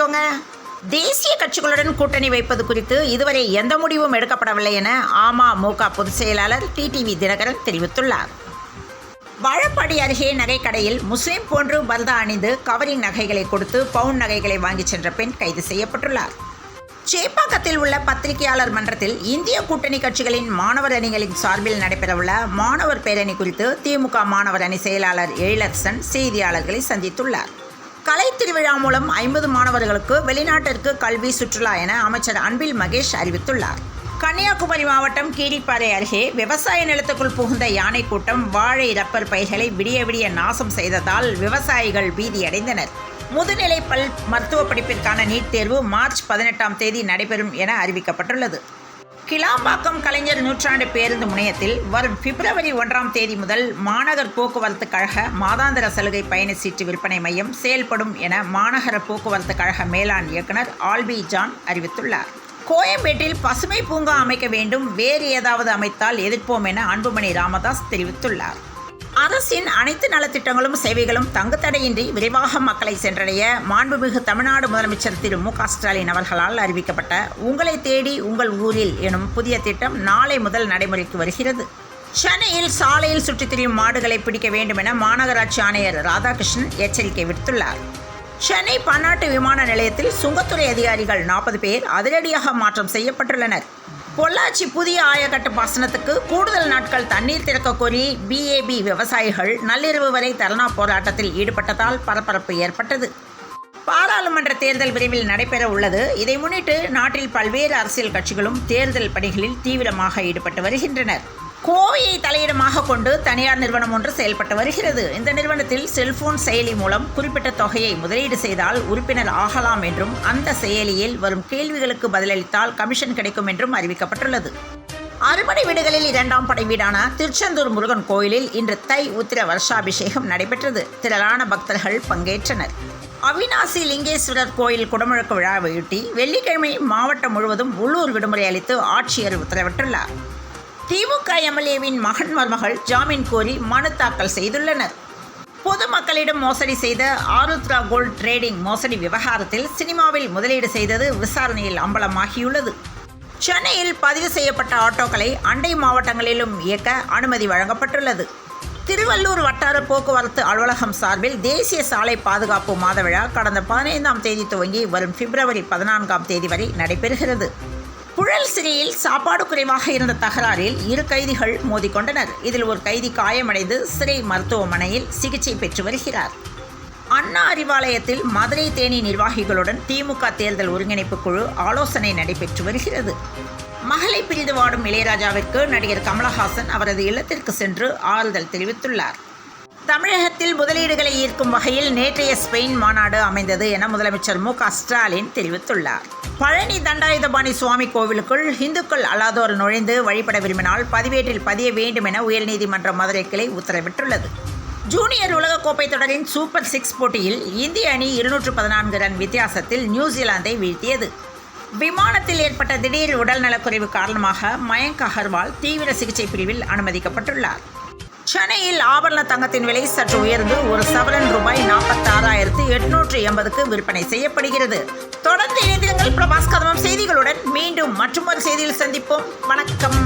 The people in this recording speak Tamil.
பார்த்துக்கோங்க. தேசிய கட்சிகளுடன் கூட்டணி வைப்பது குறித்து இதுவரை எந்த முடிவும் எடுக்கப்படவில்லை என அமமுக பொதுச் செயலாளர் டிடிவி தினகரன் தெரிவித்துள்ளார். வாழப்பாடி அருகே நகைக்கடையில் முஸ்லிம் போன்று பர்தா அணிந்து கவரிங் நகைகளை கொடுத்து பவுன் நகைகளை வாங்கிச் சென்ற பெண் கைது செய்யப்பட்டுள்ளார். சேப்பாக்கத்தில் உள்ள பத்திரிகையாளர் மன்றத்தில் இந்திய கூட்டணி கட்சிகளின் மாணவர் அணிகளின் சார்பில் நடைபெறவுள்ள மாணவர் பேரணி குறித்து திமுக மாணவர் அணி செயலாளர் எழிலரசன் செய்தியாளர்களை சந்தித்துள்ளார். கலை திருவிழா மூலம் 50 மாணவர்களுக்கு வெளிநாட்டிற்கு கல்வி சுற்றுலா என அமைச்சர் அன்பில் மகேஷ் அறிவித்துள்ளார். கன்னியாகுமரி மாவட்டம் கீரிப்பாறை அருகே விவசாய நிலத்துக்குள் புகுந்த யானை கூட்டம் வாழை ரப்பர் பயிர்களை விடிய விடிய நாசம் செய்ததால் விவசாயிகள் பீதியடைந்தனர். முதுநிலை பல் மருத்துவ படிப்பிற்கான நீட் தேர்வு மார்ச் 18ஆம் தேதி நடைபெறும் என அறிவிக்கப்பட்டுள்ளது. கிளாம்பாக்கம் கலைஞர் நூற்றாண்டு பேருந்து முனையத்தில் வரும் பிப்ரவரி 1ஆம் தேதி முதல் மாநகர் போக்குவரத்து கழக மாதாந்திர சலுகை பயண சீட்டு விற்பனை மையம் செயல்படும் என மாநகர போக்குவரத்து கழக மேலாண் இயக்குனர் ஆல்பி ஜான் அறிவித்துள்ளார். கோயம்பேட்டில் பசுமை பூங்கா அமைக்க வேண்டும், வேறு ஏதாவது அமைத்தால் எதிர்ப்போம் என அன்புமணி ராமதாஸ் தெரிவித்துள்ளார். அரசின் அனைத்து நலத்திட்டங்களும் சேவைகளும் தங்குத்தடையின்றி விரைவாக மக்களை சென்றடைய மாண்புமிகு தமிழ்நாடு முதலமைச்சர் திரு மு.க. ஸ்டாலின் அவர்களால் அறிவிக்கப்பட்ட உங்களை தேடி உங்கள் ஊரில் எனும் புதிய திட்டம் நாளை முதல் நடைமுறைக்கு வருகிறது. சென்னையில் சாலையில் சுற்றித் திரியும் மாடுகளை பிடிக்க வேண்டும் என மாநகராட்சி ஆணையர் ராதாகிருஷ்ணன் எச்சரிக்கை விடுத்துள்ளார். சென்னை பன்னாட்டு விமான நிலையத்தில் சுங்கத்துறை அதிகாரிகள் 40 பேர் அதிரடியாக மாற்றம் செய்யப்பட்டுள்ளனர். பொள்ளாச்சி புதிய ஆயக்கட்டு பாசனத்துக்கு கூடுதல் நாட்கள் தண்ணீர் திறக்க கோரி BAB விவசாயிகள் நள்ளிரவு வரை தர்ணா போராட்டத்தில் ஈடுபட்டதால் பரபரப்பு ஏற்பட்டது. பாராளுமன்ற தேர்தல் விரைவில் நடைபெற உள்ளது. இதை முன்னிட்டு நாட்டில் பல்வேறு அரசியல் கட்சிகளும் தேர்தல் பணிகளில் தீவிரமாக ஈடுபட்டு வருகின்றனர். கோவையை தலையிடமாக கொண்டு தனியார் நிறுவனம் ஒன்று செயல்பட்டு வருகிறது. இந்த நிறுவனத்தில் செல்போன் செயலி மூலம் குறிப்பிட்ட தொகையை முதலீடு செய்தால் உறுப்பினர் ஆகலாம் என்றும் அந்த செயலியில் வரும் கேள்விகளுக்கு பதிலளித்தால் கமிஷன் கிடைக்கும் என்றும் அறிவிக்கப்பட்டுள்ளது. அறுபடை வீடுகளில் 2ஆம் படை வீடான திருச்செந்தூர் முருகன் கோயிலில் இன்று தை உத்திர வருஷாபிஷேகம் நடைபெற்றது. திரளான பக்தர்கள் பங்கேற்றனர். அவிநாசி லிங்கேஸ்வரர் கோயில் குடமுழக்கு விழாவையொட்டி வெள்ளிக்கிழமை மாவட்டம் முழுவதும் உள்ளூர் விடுமுறை அளித்து ஆட்சியர் உத்தரவிட்டுள்ளார். திமுக MLAவின் மகன் மருமகள் ஜாமீன் கோரி மனு தாக்கல் செய்துள்ளனர். பொதுமக்களிடம் மோசடி செய்த ஆருத்ரா கோல்ட் ட்ரேடிங் மோசடி விவகாரத்தில் சினிமாவில் முதலீடு செய்தது விசாரணையில் அம்பலமாகியுள்ளது. சென்னையில் பதிவு செய்யப்பட்ட ஆட்டோக்களை அண்டை மாவட்டங்களிலும் இயக்க அனுமதி வழங்கப்பட்டுள்ளது. திருவள்ளூர் வட்டார போக்குவரத்து அலுவலகம் சார்பில் தேசிய சாலை பாதுகாப்பு மாத விழா கடந்த 15ஆம் தேதி துவங்கி வரும் பிப்ரவரி 14ஆம் தேதி வரை நடைபெறுகிறது. புழல் சிறையில் சாப்பாடு குறைவாக இருந்த தகராறில் 2 கைதிகள் மோதிக்கொண்டனர். இதில் ஒரு கைதி காயமடைந்து சிறை மருத்துவமனையில் சிகிச்சை பெற்று வருகிறார். அண்ணா அறிவாலயத்தில் மதுரை தேனி நிர்வாகிகளுடன் திமுக தேர்தல் ஒருங்கிணைப்பு குழு ஆலோசனை நடைபெற்று வருகிறது. மகளை பிரிந்து வாடும் இளையராஜாவிற்கு நடிகர் கமலஹாசன் அவரது இல்லத்திற்கு சென்று ஆறுதல் தெரிவித்துள்ளார். தமிழகத்தில் முதலீடுகளை ஈர்க்கும் வகையில் நேற்றைய ஸ்பெயின் மாநாடு அமைந்தது என முதலமைச்சர் மு.க. ஸ்டாலின் தெரிவித்துள்ளார். பழனி தண்டாயுதபாணி சுவாமி கோவிலுக்குள் இந்துக்கள் அல்லாதோர் நுழைந்து வழிபட விரும்பினால் பதிவேட்டில் பதிய வேண்டும் என உயர்நீதிமன்ற மதுரை கிளை உத்தரவிட்டுள்ளது. ஜூனியர் உலகக்கோப்பை தொடரின் சூப்பர் 6 போட்டியில் இந்திய அணி 214 ரன் வித்தியாசத்தில் நியூசிலாந்தை வீழ்த்தியது. விமானத்தில் ஏற்பட்ட திடீர் உடல்நலக்குறைவு காரணமாக மயங்க் அகர்வால் தீவிர சிகிச்சை பிரிவில் அனுமதிக்கப்பட்டுள்ளார். சென்னையில் ஆபரண தங்கத்தின் விலை சற்று உயர்ந்து ஒரு சவரன் ரூபாய் 46,880க்கு விற்பனை செய்யப்படுகிறது. தொடர்ந்து இணைந்திருங்கள் பிரபாஸ் கதமம் செய்திகளுடன். மீண்டும் மற்றொரு செய்தியில் சந்திப்போம். வணக்கம்.